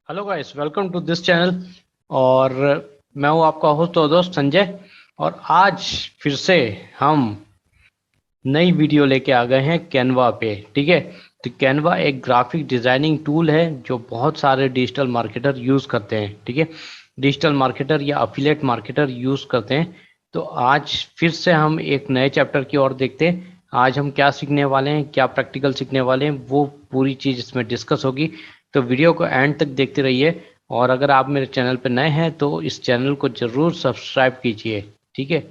Hello guys, welcome to this channel. और मैं हूं आपका होस्ट और दोस्त संजय। और आज फिर से हम नई वीडियो लेके आ गए हैं कैनवा पे। ठीक है। तो कैनवा एक ग्राफिक डिज़ाइनिंग टूल है जो बहुत सारे डिजिटल मार्केटर यूज़ करते हैं। ठीक है। डिजिटल मार्केटर या अफिलिएट मार्केटर यूज़ करते हैं। तो आज फिर से हम एक नए चैप्टर की ओर देखते हैं। आज हम क्या सीखने वाले हैं, क्या प्रैक्टिकल सीखने वाले हैं, वो पूरी चीज़ इसमें डिस्कस होगी। तो वीडियो को एंड तक देखते रहिए। और अगर आप मेरे चैनल पर नए हैं तो इस चैनल को ज़रूर सब्सक्राइब कीजिए। ठीक है।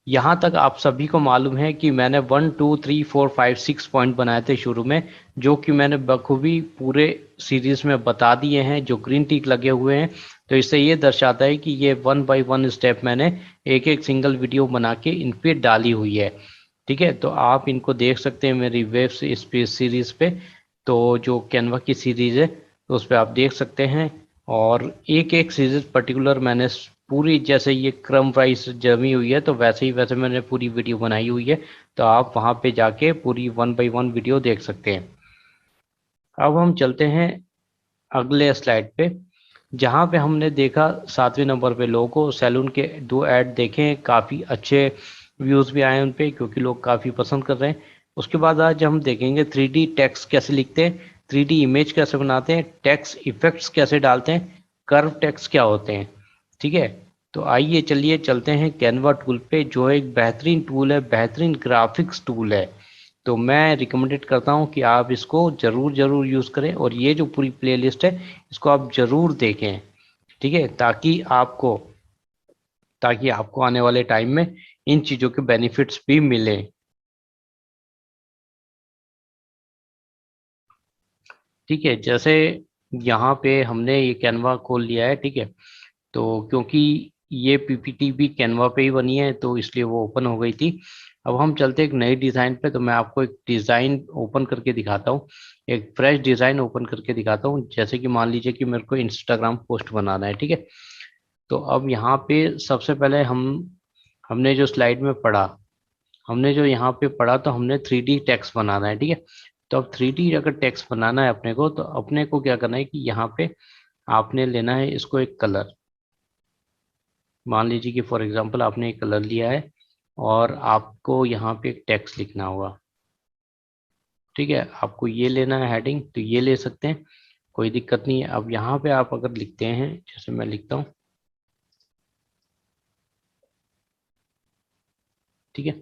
यहाँ तक आप सभी को मालूम है कि मैंने 1 2 3 4 5 6 पॉइंट बनाए थे शुरू में, जो कि मैंने बखूबी पूरे सीरीज में बता दिए हैं, जो ग्रीन टिक लगे हुए हैं। तो इससे ये दर्शाता है कि ये 1 बाय 1 स्टेप मैंने एक एक सिंगल वीडियो बना के इन पे डाली हुई है। ठीक है। तो आप इनको देख सकते हैं मेरी वेब इस पे सीरीज पे। तो जो कैनवा की सीरीज है तो उस पर आप देख सकते हैं। और एक एक सीरीज पर्टिकुलर मैंने पूरी, जैसे ये क्रम वाइज जमी हुई है तो वैसे ही वैसे मैंने पूरी वीडियो बनाई हुई है। तो आप वहाँ पे जाके पूरी 1 बाय 1 वीडियो देख सकते हैं। अब हम चलते हैं अगले स्लाइड पे, जहाँ पे हमने देखा 7वें नंबर पे लोगों सैलून के 2 ऐड देखे हैं, काफ़ी अच्छे व्यूज़ भी आए उन पे क्योंकि लोग काफ़ी पसंद कर रहे हैं। उसके बाद आज हम देखेंगे 3D टेक्स्ट कैसे लिखते हैं, 3D इमेज कैसे बनाते हैं, टेक्स्ट इफेक्ट्स कैसे डालते हैं, कर्व टेक्स्ट क्या होते हैं। ठीक है। तो आइए चलिए चलते हैं कैनवा टूल पे, जो एक बेहतरीन टूल है, बेहतरीन ग्राफिक्स टूल है। तो मैं रिकमेंडेड करता हूँ कि आप इसको ज़रूर ज़रूर यूज़ करें, और ये जो पूरी प्लेलिस्ट है इसको आप ज़रूर देखें। ठीक है। ताकि आपको आने वाले टाइम में इन चीज़ों के बेनिफिट्स भी मिलें। ठीक है। जैसे यहाँ पे हमने ये कैनवा खोल लिया है। ठीक है। तो क्योंकि ये पीपीटी भी कैनवा पे ही बनी है तो इसलिए वो ओपन हो गई थी। अब हम चलते हैं एक नई डिज़ाइन पे। तो मैं आपको एक डिज़ाइन ओपन करके दिखाता हूँ, एक फ्रेश डिज़ाइन ओपन करके दिखाता हूँ। जैसे कि मान लीजिए कि मेरे को इंस्टाग्राम पोस्ट बनाना है। ठीक है। तो अब यहाँ पे सबसे पहले हमने जो स्लाइड में पढ़ा, हमने जो यहाँ पे पढ़ा, तो हमने 3D टेक्स्ट बनाना है। ठीक है। तो अब 3D अगर टेक्स्ट बनाना है अपने को, तो अपने को क्या करना है कि यहाँ पे आपने लेना है इसको एक कलर। मान लीजिए कि फॉर एग्जांपल आपने एक कलर लिया है और आपको यहाँ पे एक टेक्स्ट लिखना होगा। ठीक है। आपको ये लेना है हेडिंग, तो ये ले सकते हैं, कोई दिक्कत नहीं है। अब यहाँ पे आप अगर लिखते हैं, जैसे मैं लिखता हूँ। ठीक है।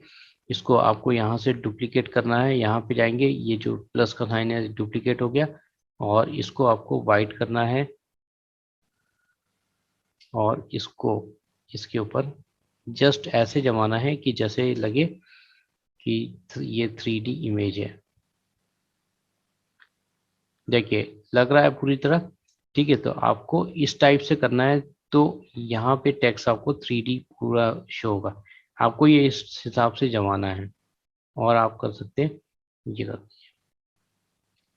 इसको आपको यहाँ से डुप्लीकेट करना है, यहाँ पे जाएंगे, ये जो प्लस का साइन है डुप्लीकेट हो गया। और इसको आपको वाइट करना है, और इसको इसके ऊपर जस्ट ऐसे जमाना है कि जैसे लगे कि ये 3D इमेज है। देखिए, लग रहा है पूरी तरह। ठीक है। तो आपको इस टाइप से करना है। तो यहाँ पे टेक्स्ट आपको 3D पूरा शो होगा। आपको ये इस हिसाब से जमाना है, और आप कर सकते हैं ये कर।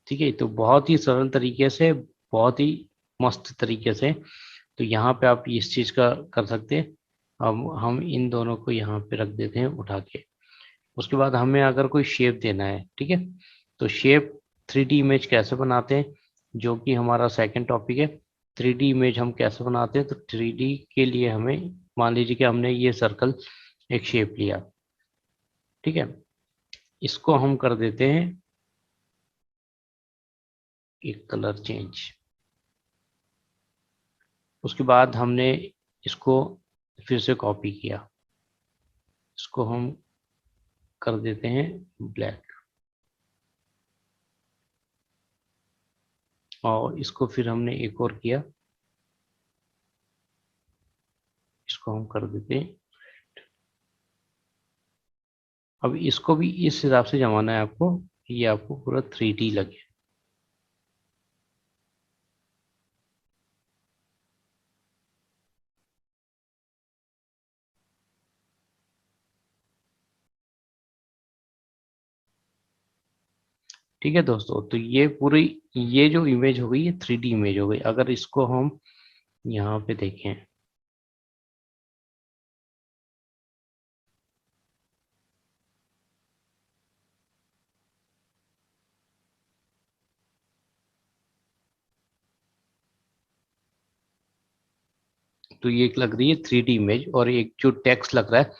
ठीक है। तो बहुत ही सरल तरीके से, बहुत ही मस्त तरीके से, तो यहाँ पे आप इस चीज़ का कर सकते हैं। अब हम इन दोनों को यहाँ पे रख देते हैं उठा के। उसके बाद हमें अगर कोई शेप देना है, ठीक है, तो शेप 3D इमेज कैसे बनाते हैं, जो कि हमारा सेकंड टॉपिक है। 3D इमेज हम कैसे बनाते हैं, तो 3D के लिए हमें, मान लीजिए कि हमने ये सर्कल एक शेप लिया। ठीक है। इसको हम कर देते हैं एक कलर चेंज। उसके बाद हमने इसको फिर से कॉपी किया, इसको हम कर देते हैं ब्लैक। और इसको फिर हमने एक और किया, इसको हम कर देते हैं। अब इसको भी इस हिसाब से जमाना है आपको, ये आपको पूरा 3D लगे। ठीक है दोस्तों, तो ये पूरी, ये जो इमेज हो गई ये 3D इमेज हो गई। अगर इसको हम यहाँ पे देखें, तो ये एक लग रही है 3D इमेज, और एक जो टेक्स्ट लग रहा है,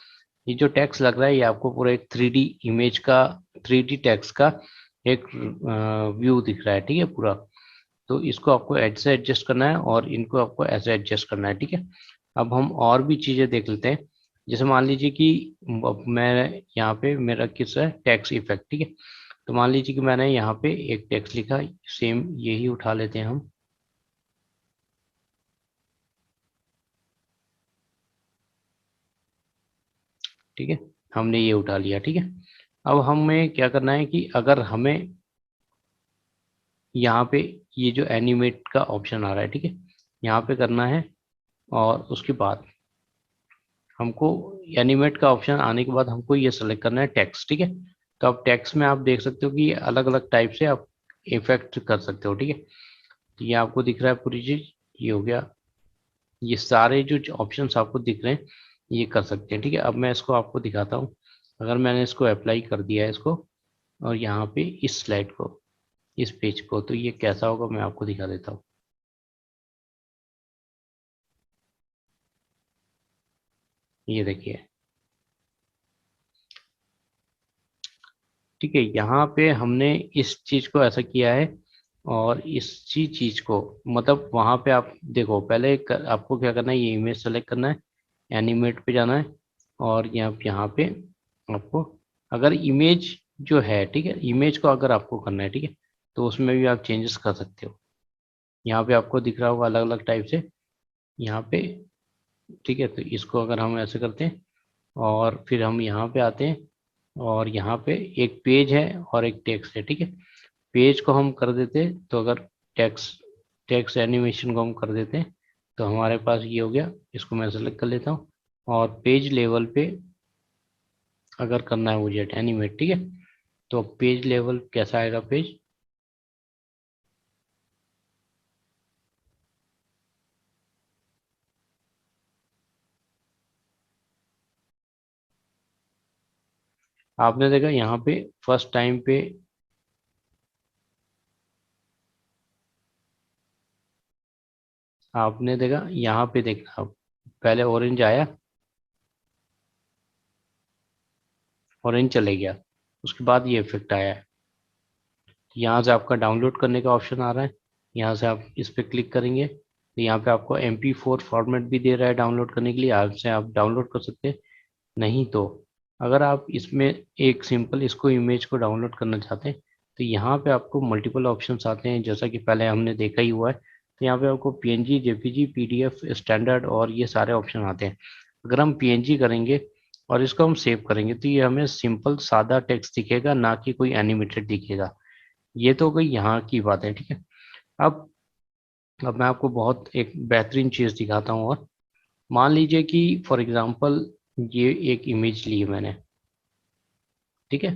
ये जो टेक्स्ट लग रहा है ये आपको पूरा एक 3D इमेज का, 3D टेक्स्ट का एक व्यू दिख रहा है, ठीक है पूरा। तो इसको आपको ऐसे एडजस्ट करना है और इनको आपको ऐसे एडजस्ट करना है, ठीक है। अब हम और भी चीजें देख लेते हैं। जैसे मान लीजिए कि अब मैं यहाँ पे मेरा किस है टेक्स्ट इफेक्ट, ठीक है। तो मान लीजिए कि मैंने यहाँ पे एक टेक्स्ट लिखा, सेम यही उठा लेते हैं हम, ठीक है। हमने ये उठा लिया, ठीक है। अब हमें क्या करना है कि अगर हमें यहाँ पे ये जो एनिमेट का ऑप्शन आ रहा है, ठीक है, यहाँ पे करना है, और उसके बाद हमको एनिमेट का ऑप्शन आने के बाद हमको ये सेलेक्ट करना है टेक्स्ट, ठीक है। तो अब टेक्स्ट में आप देख सकते हो कि अलग अलग टाइप से आप इफेक्ट कर सकते हो, ठीक है। तो ये आपको दिख रहा है पूरी चीज, ये हो गया, ये सारे जो ऑप्शंस आपको दिख रहे हैं ये कर सकते हैं, ठीक है। अब मैं इसको आपको दिखाता हूँ। अगर मैंने इसको अप्लाई कर दिया है इसको, और यहाँ पे इस स्लाइड को, इस पेज को, तो ये कैसा होगा मैं आपको दिखा देता हूँ। ये देखिए, ठीक है, यहाँ पे हमने इस चीज को ऐसा किया है, और इसी चीज को, मतलब वहां पे आप देखो, पहले आपको क्या करना है, ये इमेज सेलेक्ट करना है, एनिमेट पे जाना है, और यहाँ पे आपको, अगर इमेज जो है, ठीक है, इमेज को अगर आपको करना है, ठीक है, तो उसमें भी आप चेंजेस कर सकते हो। यहाँ पे आपको दिख रहा होगा अलग अलग टाइप से, यहाँ पे, ठीक है। तो इसको अगर हम ऐसे करते हैं, और फिर हम यहाँ पे आते हैं, और यहाँ पे एक पेज है और एक टेक्स्ट है, ठीक है। पेज को हम कर देते हैं, तो अगर टेक्स्ट टेक्स्ट एनिमेशन को हम कर देते हैं, तो हमारे पास ये हो गया। इसको मैं सेलेक्ट कर लेता हूँ, और पेज लेवल पे अगर करना है मुझे एनिमेट, ठीक है, तो पेज लेवल कैसा आएगा पेज, आपने देखा यहाँ पे फर्स्ट टाइम पे, आपने देखा यहाँ पे, देखा आप, पहले ऑरेंज आया, ऑरेंज चले गया, उसके बाद ये इफेक्ट आया है। यहाँ से आपका डाउनलोड करने का ऑप्शन आ रहा है, यहाँ से आप इस पर क्लिक करेंगे, तो यहाँ पे आपको MP4 फॉर्मेट भी दे रहा है डाउनलोड करने के लिए, आपसे आप डाउनलोड कर सकते हैं। नहीं तो अगर आप इसमें एक सिंपल इसको इमेज को डाउनलोड करना चाहते हैं, तो यहाँ पे आपको मल्टीपल ऑप्शंस आते हैं, जैसा कि पहले हमने देखा ही हुआ है। तो यहाँ पे आपको PNG, JPG, PDF, स्टैंडर्ड और ये सारे ऑप्शन आते हैं। अगर हम PNG करेंगे और इसको हम सेव करेंगे, तो ये हमें सिंपल सादा टेक्स्ट दिखेगा, ना कि कोई एनिमेटेड दिखेगा। ये तो कोई यहाँ की बात है, ठीक है। अब अब मैं आपको बहुत एक बेहतरीन चीज़ दिखाता हूँ। और मान लीजिए कि फॉर एग्जांपल ये एक इमेज ली है मैंने, ठीक है,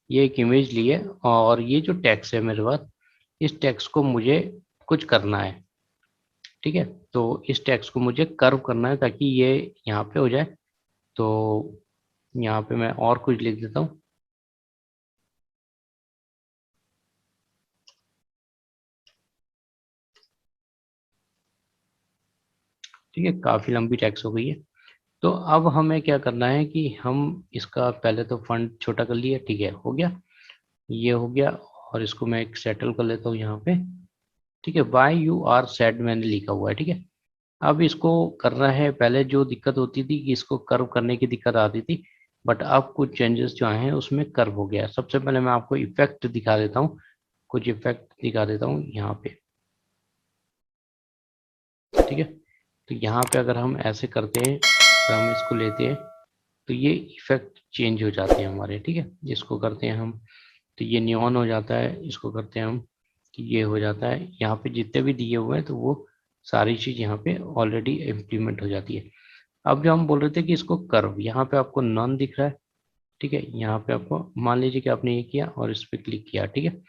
ये एक इमेज ली है, और ये जो टेक्स्ट है मेरे पास, इस टेक्स्ट को मुझे कुछ करना है, ठीक है। तो इस टेक्स्ट को मुझे कर्व करना है ताकि ये यहाँ पे हो जाए। तो यहाँ पे मैं और कुछ लिख देता हूँ, ठीक है, काफ़ी लंबी टेक्स्ट हो गई है। तो अब हमें क्या करना है कि हम इसका पहले तो फंड छोटा कर लिया, ठीक है, हो गया, ये हो गया। और इसको मैं एक सेटल कर लेता हूँ यहाँ पे, ठीक है। वाई यू आर सैड मैंने लिखा हुआ है, ठीक है। अब इसको करना है, पहले जो दिक्कत होती थी कि इसको कर्व करने की दिक्कत आती थी, बट अब कुछ चेंजेस जो आए हैं उसमें कर्व हो गया। सबसे पहले मैं आपको इफेक्ट दिखा देता हूँ, कुछ इफेक्ट दिखा देता हूँ यहाँ पे, ठीक है। तो यहाँ पे अगर हम ऐसे करते हैं, तो हम इसको लेते हैं, तो ये इफेक्ट चेंज हो जाते हैं हमारे, ठीक है। इसको करते हैं हम, तो ये नियॉन हो जाता है। इसको करते हैं हम, कि ये हो जाता है। यहाँ पे जितने भी दिए हुए हैं, तो वो सारी चीज़ यहाँ पे ऑलरेडी इम्प्लीमेंट हो जाती है। अब जो हम बोल रहे थे कि इसको कर्व, यहाँ पे आपको नॉन दिख रहा है, ठीक है। यहाँ पे आपको मान लीजिए कि आपने ये किया और इस पर क्लिक किया, ठीक है।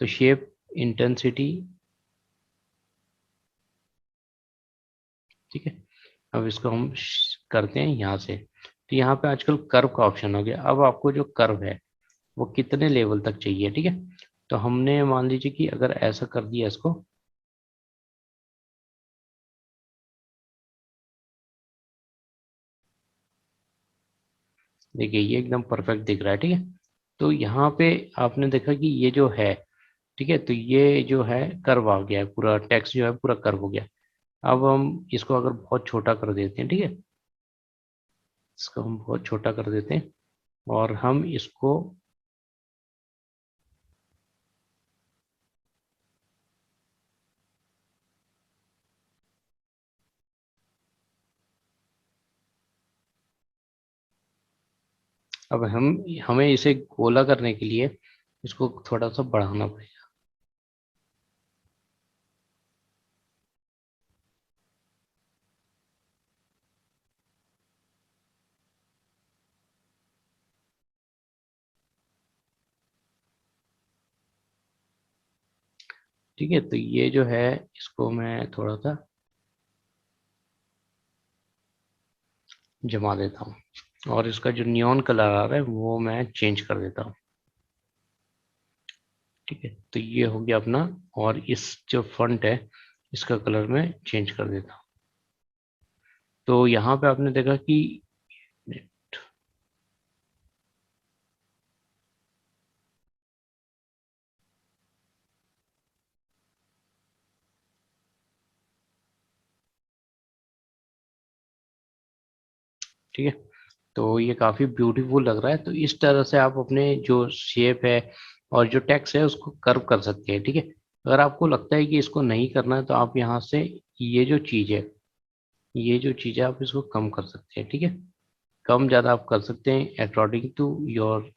तो शेप इंटेंसिटी, ठीक है। अब इसको हम करते हैं यहाँ से, तो यहाँ पे आजकल कर्व का ऑप्शन हो गया। अब आपको जो कर्व है वो कितने लेवल तक चाहिए, ठीक है। तो हमने मान लीजिए कि अगर ऐसा कर दिया इसको, देखिए ये एकदम परफेक्ट दिख रहा है, ठीक है। तो यहाँ पे आपने देखा कि ये जो है, ठीक है, तो ये जो है कर्व आ गया है, पूरा टेक्स्ट जो है पूरा कर्व हो गया। अब हम इसको अगर बहुत छोटा कर देते हैं, ठीक है, इसको हम बहुत छोटा कर देते हैं और हम इसको अब हम हमें इसे गोला करने के लिए इसको थोड़ा सा बढ़ाना पड़ेगा। ठीक है, तो ये जो है इसको मैं थोड़ा सा जमा देता हूँ और इसका जो नियॉन कलर आ रहा है वो मैं चेंज कर देता हूँ। ठीक है, तो ये हो गया अपना, और इस जो फ्रंट है इसका कलर मैं चेंज कर देता हूँ। तो यहाँ पे आपने देखा कि ठीक है, तो ये काफी ब्यूटीफुल लग रहा है। तो इस तरह से आप अपने जो शेप है और जो टेक्स्ट है उसको कर्व कर सकते हैं। ठीक है, अगर आपको लगता है कि इसको नहीं करना है तो आप यहाँ से ये जो चीज है, ये जो चीज है आप इसको कम कर सकते हैं। ठीक है, कम ज्यादा आप कर सकते हैं अकॉर्डिंग टू योर।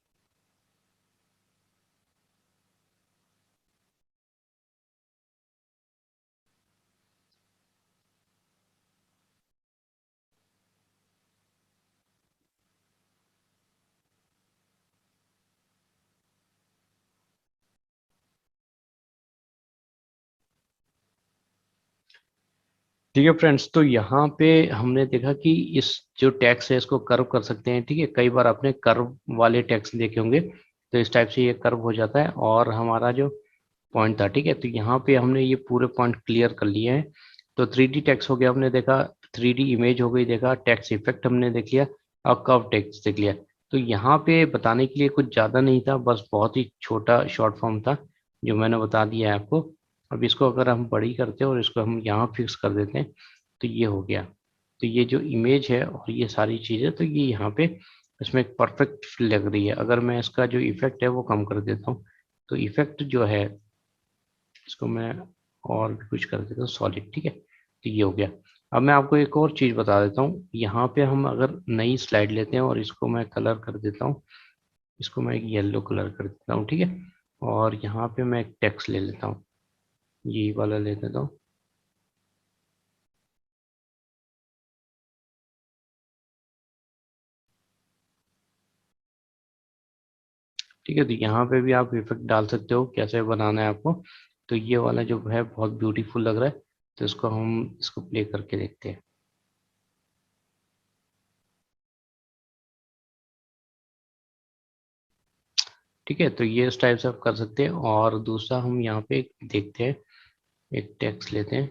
ठीक है फ्रेंड्स, तो यहाँ पे हमने देखा कि इस जो टैक्स है इसको कर्व कर सकते हैं। ठीक है, कई बार आपने कर्व वाले टैक्स देखे होंगे, तो इस टाइप से ये कर्व हो जाता है और हमारा जो पॉइंट था। ठीक है, तो यहाँ पे हमने ये पूरे पॉइंट क्लियर कर लिए हैं। तो 3D टेक्स्ट हो गया, हमने देखा 3D इमेज हो गई, देखा टेक्स्ट इफेक्ट हमने देख लिया और कर्व टेक्स्ट देख लिया। तो यहाँ पे बताने के लिए कुछ ज़्यादा नहीं था, बस बहुत ही छोटा शॉर्ट फॉर्म था जो मैंने बता दिया है आपको। अब इसको अगर हम बड़ी करते हैं और इसको हम यहाँ फिक्स कर देते हैं तो ये हो गया। तो ये जो इमेज है और ये सारी चीज़ें, तो ये यहाँ पे इसमें परफेक्ट लग रही है। अगर मैं इसका जो इफेक्ट है वो कम कर देता हूँ, तो इफेक्ट जो है इसको मैं और भी कुछ कर देता हूँ सॉलिड। ठीक है, तो ये हो गया। अब मैं आपको एक और चीज़ बता देता हूँ, यहाँ पे हम अगर नई स्लाइड लेते हैं और इसको मैं कलर कर देता हूँ, इसको मैं एक येलो कलर कर देता हूँ। ठीक है, और यहाँ पे मैं एक टेक्स्ट ले लेता हूँ, यही वाला ले लेता हूँ। ठीक है, तो यहाँ पे भी आप इफेक्ट डाल सकते हो, कैसे बनाना है आपको। तो ये वाला जो है बहुत ब्यूटीफुल लग रहा है, तो इसको हम इसको प्ले करके देखते हैं। ठीक है, तो ये इस टाइप से आप कर सकते हैं। और दूसरा हम यहाँ पे देखते हैं, एक टेक्स्ट लेते हैं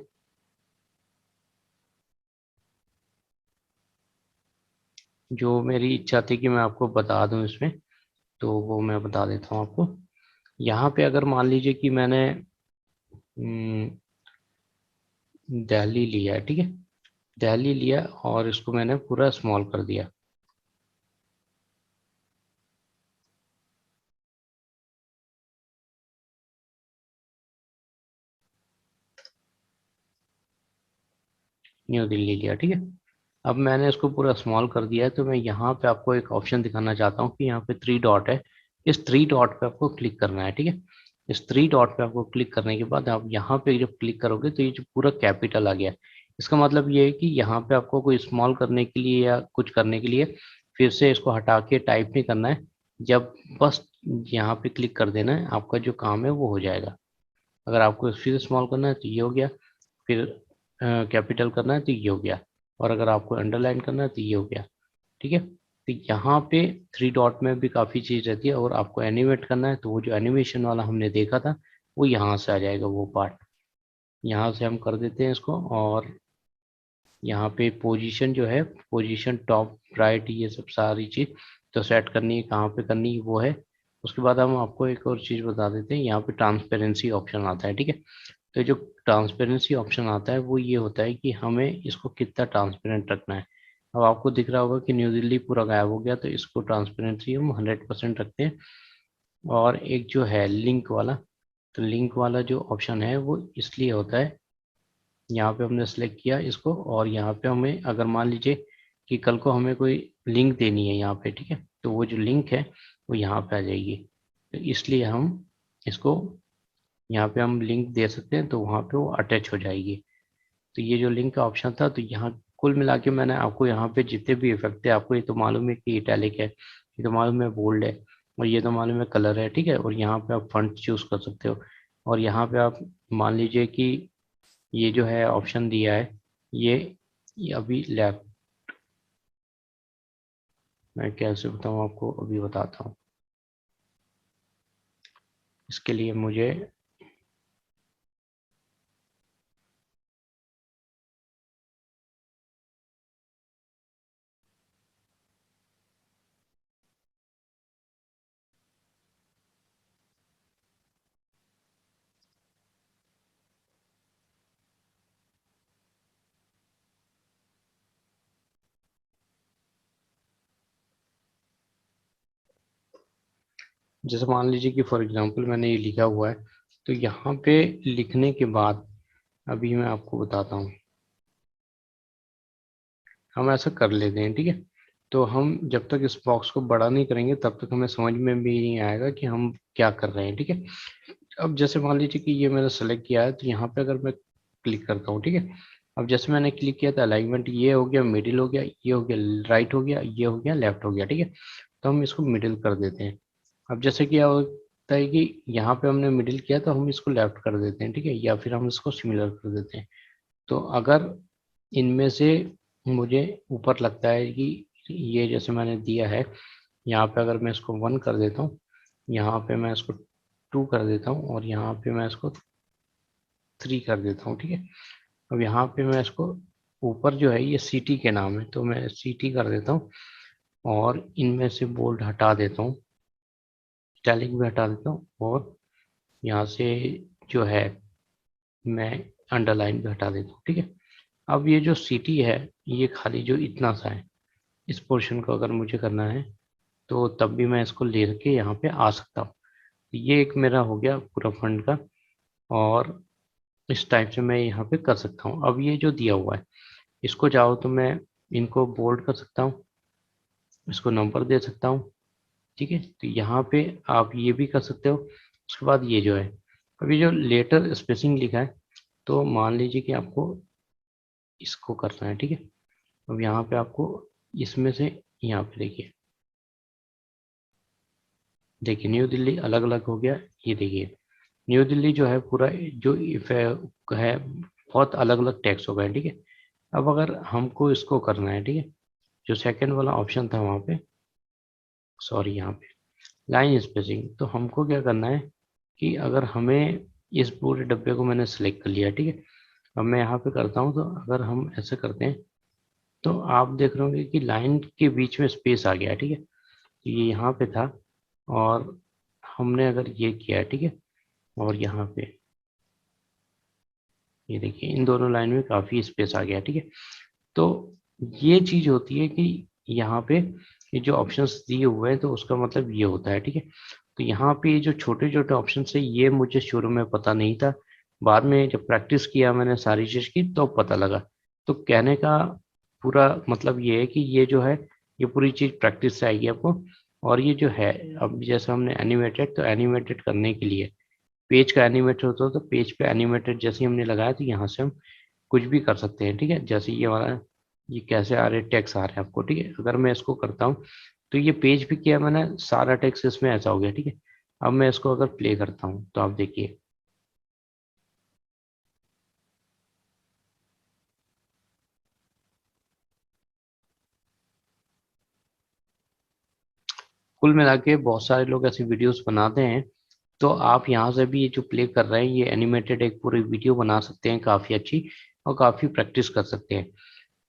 जो मेरी इच्छा थी कि मैं आपको बता दूं इसमें, तो वो मैं बता देता हूँ आपको। यहाँ पे अगर मान लीजिए कि मैंने दिल्ली लिया है, ठीक है, दिल्ली लिया और इसको मैंने पूरा स्मॉल कर दिया। न्यू दिल्ली लिया, ठीक है। अब मैंने इसको पूरा स्मॉल कर दिया है, तो मैं यहाँ पे आपको एक ऑप्शन दिखाना चाहता हूँ कि यहाँ पे थ्री डॉट है। इस थ्री डॉट पे आपको क्लिक करना है। ठीक है, इस थ्री डॉट पे आपको क्लिक करने के बाद आप यहाँ पे जब क्लिक करोगे तो ये जो पूरा कैपिटल आ गया, इसका मतलब ये है कि यहाँ पे आपको कोई स्मॉल करने के लिए या कुछ करने के लिए फिर से इसको हटा के टाइप नहीं करना है। जब बस यहाँ पे क्लिक कर देना है, आपका जो काम है वो हो जाएगा। अगर आपको फिर स्मॉल करना है तो ये हो गया, फिर कैपिटल करना है तो ये हो गया, और अगर आपको अंडरलाइन करना है तो ये हो गया। ठीक है, तो यहाँ पे थ्री डॉट में भी काफ़ी चीज़ रहती है, और आपको एनिमेट करना है तो वो जो एनिमेशन वाला हमने देखा था वो यहाँ से आ जाएगा, वो पार्ट यहाँ से हम कर देते हैं इसको। और यहाँ पे पोजीशन जो है, पोजीशन टॉप राइट, ये सब सारी चीज़ तो सेट करनी है, कहाँ पे करनी है वो है। उसके बाद हम आपको एक और चीज़ बता देते हैं, यहाँ पे ट्रांसपेरेंसी ऑप्शन आता है, ठीक है। तो जो ट्रांसपेरेंसी ऑप्शन आता है वो ये होता है कि हमें इसको कितना ट्रांसपेरेंट रखना है। अब आपको दिख रहा होगा कि न्यू दिल्ली पूरा गायब हो गया, तो इसको ट्रांसपेरेंसी हम 100% रखते हैं। और एक जो है लिंक वाला, तो लिंक वाला जो ऑप्शन है वो इसलिए होता है, यहाँ पे हमने सेलेक्ट किया इसको, और यहाँ पे हमें अगर मान लीजिए कि कल को हमें कोई लिंक देनी है यहाँ पे, ठीक है, तो वो जो लिंक है वो यहाँ पे आ जाएगी। तो इसलिए हम इसको यहाँ पे हम लिंक दे सकते हैं, तो वहाँ पे वो अटैच हो जाएगी। तो ये जो लिंक का ऑप्शन था, तो यहाँ कुल मिला के मैंने आपको यहाँ पे जितने भी इफेक्ट है, आपको ये तो मालूम है कि इटैलिक है, ये तो मालूम है बोल्ड है, और ये तो मालूम है कलर है, ठीक है। और यहाँ पे आप फॉन्ट चूज कर सकते हो, और यहाँ पे आप मान लीजिए कि ये जो है ऑप्शन दिया है, ये अभी लेफ्ट, मैं कैसे बताऊँ आपको, अभी बताता हूँ। इसके लिए मुझे जैसे मान लीजिए कि फॉर एग्जांपल मैंने ये लिखा हुआ है, तो यहाँ पे लिखने के बाद अभी मैं आपको बताता हूँ, हम ऐसा कर लेते हैं, ठीक है। तो हम जब तक इस बॉक्स को बड़ा नहीं करेंगे तब तक हमें समझ में भी नहीं आएगा कि हम क्या कर रहे हैं, ठीक है। अब जैसे मान लीजिए कि ये मैंने सेलेक्ट किया है, तो यहाँ पे अगर मैं क्लिक करता हूँ, ठीक है। अब जैसे मैंने क्लिक किया था, अलाइनमेंट ये हो गया, मिडिल हो गया, ये हो गया, राइट हो गया, ये हो गया, लेफ्ट हो गया, ठीक है। तो हम इसको मिडिल कर देते हैं। अब जैसे क्या होता है कि यहाँ पे हमने मिडिल किया, तो हम इसको लेफ्ट कर देते हैं, ठीक है, या फिर हम इसको सिमिलर कर देते हैं। तो अगर इनमें से मुझे ऊपर लगता है कि ये जैसे मैंने दिया है, यहाँ पे अगर मैं इसको 1 कर देता हूँ, यहाँ पे मैं इसको 2 कर देता हूँ, और यहाँ पे मैं इसको 3 कर देता हूँ, ठीक है। अब यहाँ पे मैं इसको ऊपर जो है ये सिटी के नाम है, तो मैं सिटी कर देता हूँ, और इनमें से बोल्ड हटा देता हूँ, इटैलिक भी हटा देता हूँ, और यहाँ से जो है मैं अंडरलाइन भी हटा देता हूँ, ठीक है। अब ये जो सिटी है, ये खाली जो इतना सा है, इस पोर्शन को अगर मुझे करना है तो तब भी मैं इसको ले के यहाँ पे आ सकता हूँ। ये एक मेरा हो गया पूरा फंड का, और इस टाइप से मैं यहाँ पे कर सकता हूँ। अब ये जो दिया हुआ है, इसको चाहो तो मैं इनको बोल्ड कर सकता हूँ, इसको नंबर दे सकता हूँ, ठीक है। तो यहाँ पे आप ये भी कर सकते हो। उसके बाद ये जो है, अभी जो लेटर स्पेसिंग लिखा है, तो मान लीजिए कि आपको इसको करना है, ठीक है। अब यहाँ पे आपको इसमें से यहाँ पे देखिए, देखिए न्यू दिल्ली अलग अलग हो गया, ये देखिए न्यू दिल्ली जो है पूरा जो है बहुत अलग अलग टैक्स हो गए, ठीक है। अब अगर हमको इसको करना है, ठीक है, जो सेकंड वाला ऑप्शन था वहाँ पे, सॉरी यहाँ पे लाइन स्पेसिंग, तो हमको क्या करना है कि अगर हमें इस पूरे डब्बे को मैंने सेलेक्ट कर लिया, ठीक है। अब मैं यहाँ पे करता हूँ, तो अगर हम ऐसे करते हैं, तो आप देख रहे होंगे कि लाइन के बीच में स्पेस आ गया, ठीक है। तो ये यहाँ पे था, और हमने अगर ये किया है, ठीक है, और यहाँ पे ये देखिए इन दोनों लाइन में काफी स्पेस आ गया, ठीक है। तो ये चीज होती है कि यहाँ पे ये जो ऑप्शंस दिए हुए हैं, तो उसका मतलब ये होता है, ठीक है। तो यहाँ पे ये जो छोटे छोटे ऑप्शन है, ये मुझे शुरू में पता नहीं था, बाद में जब प्रैक्टिस किया मैंने सारी चीज की तो पता लगा। तो कहने का पूरा मतलब ये है कि ये जो है, ये पूरी चीज प्रैक्टिस से आएगी आपको। और ये जो है, अब जैसे हमने एनिमेटेड, तो एनिमेटेड करने के लिए पेज का एनिमेटेड होता है, तो पेज पे एनिमेटेड जैसे ही हमने लगाया, तो यहाँ से हम कुछ भी कर सकते हैं, ठीक है। जैसे ये वाला, ये कैसे आ रहे टेक्स्ट आ रहे हैं आपको, ठीक है। अगर मैं इसको करता हूँ, तो ये पेज भी किया मैंने, सारा टेक्स्ट इसमें ऐसा हो गया, ठीक है। अब मैं इसको अगर प्ले करता हूँ, तो आप देखिए कुल मिला के बहुत सारे लोग ऐसी वीडियोस बनाते हैं। तो आप यहाँ से भी ये जो प्ले कर रहे हैं, ये एनिमेटेड एक पूरी वीडियो बना सकते हैं काफ़ी अच्छी, और काफ़ी प्रैक्टिस कर सकते हैं।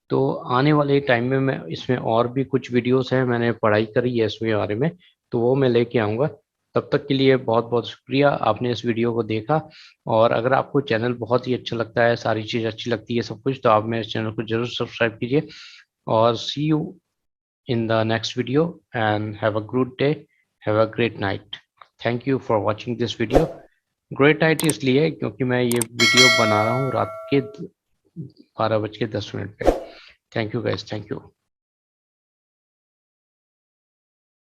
तो आने वाले टाइम में मैं इसमें और भी कुछ वीडियोस हैं, मैंने पढ़ाई करी है इसमें बारे में, तो वो मैं लेके आऊँगा। तब तक के लिए बहुत बहुत शुक्रिया, आपने इस वीडियो को देखा। और अगर आपको चैनल बहुत ही अच्छा लगता है, सारी चीज़ अच्छी लगती है सब कुछ, तो आप मेरे चैनल को जरूर सब्सक्राइब कीजिए। और सी you in the next video and have a good day, have a great night. Thank you for watching this video. Great night इसलिए क्योंकि मैं ये वीडियो बना रहा हूँ रात के 12:10 पे। Thank you guys, thank you.